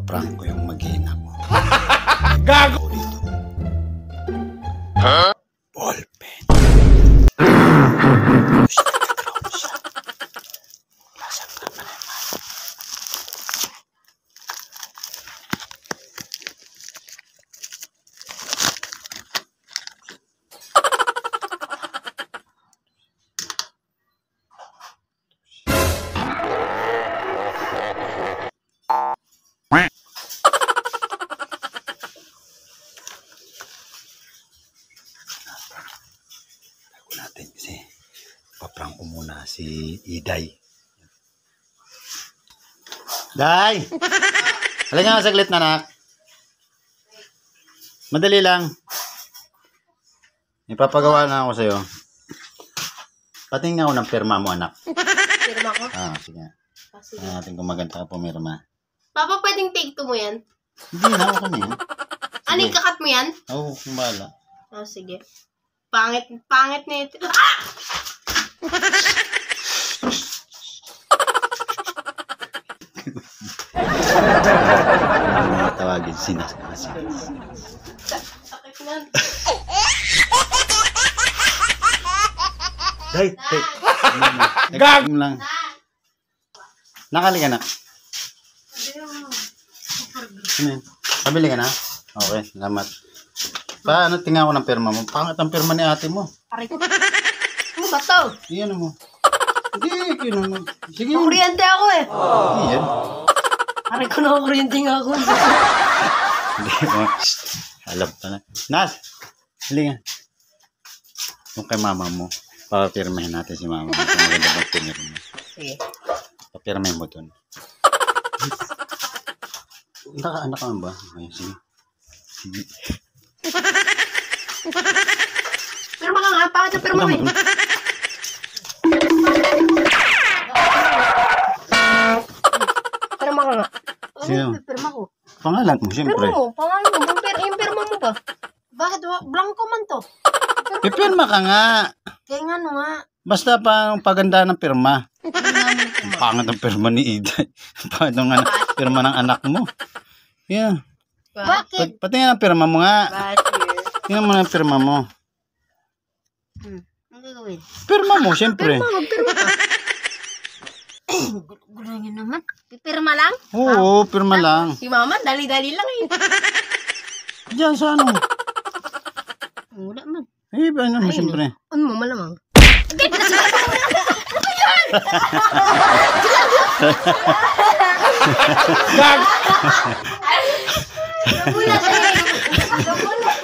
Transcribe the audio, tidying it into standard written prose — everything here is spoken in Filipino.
Paprank ko yung mag-ina mo. Gago! Huh? Ballpen. Lasang ka pa naman. Natin kasi paprank ko muna si Iday. Day! Halika nga saglit na, anak. Madali lang. Ipapagawa na ako sa'yo. Patingin ako ng pirma mo, anak. Pirma ko? Sige. Sige. Tingnan natin kung maganda ka pumirma. Papa, pwedeng take 2 mo yan? Hindi na ako na yan. Ano, kakat mo yan? Oo, kumbala. Sige. Pangit na ito. Ah! Tawagin sinasasi. Sakit na. Day! Gago lang. Nakali ka na. Pabili ka na? Okay, salamat. Paano tingnan ko ng pirma mo? Pangit ang pirma ni ate mo. Aray ko. Ano ba to? Iyan mo. Hindi, kinuha mo. Sige. Kuryente ako eh. Iyan. Aray ko na kuryente nga ako. Hindi mo. Alam pa na. Nas! Hali nga. Kung kay mama mo, papirmahin natin si mama mo. Kung maganda bang pinirma mo. Sige. Papirmahin mo dun. Naka-anak ka ba? Ayun, sige. Sige. Pirma ka nga. Bakit na pirma mo eh? Pirma ka nga. Sino? Pirma ko. Pangalan mo, siyempre. Pirma mo. Pangalan mo. Yung pirma mo ba? Bakit? Blanco man to. Pipirma ka nga. Kaya nga no nga. Basta pang paganda ng pirma. Ang pangit ang pirma ni Iday. Pangit ang pirma ng anak mo. Yeah. Bakit? Patingin ang pirma mo nga. Bakit? Tingnan mo na ang pirma mo. Ano gagawin? Pirma mo, siyempre. Pirma ka. Gulo niyo naman. Pirma lang? Oo, pirma lang. Si mama, dali-dali lang eh. Diyan sa ano? Wala man. Eh, ba ano mo, siyempre. Ano mo, malamang. Gag! Nagulat eh. Nagulat.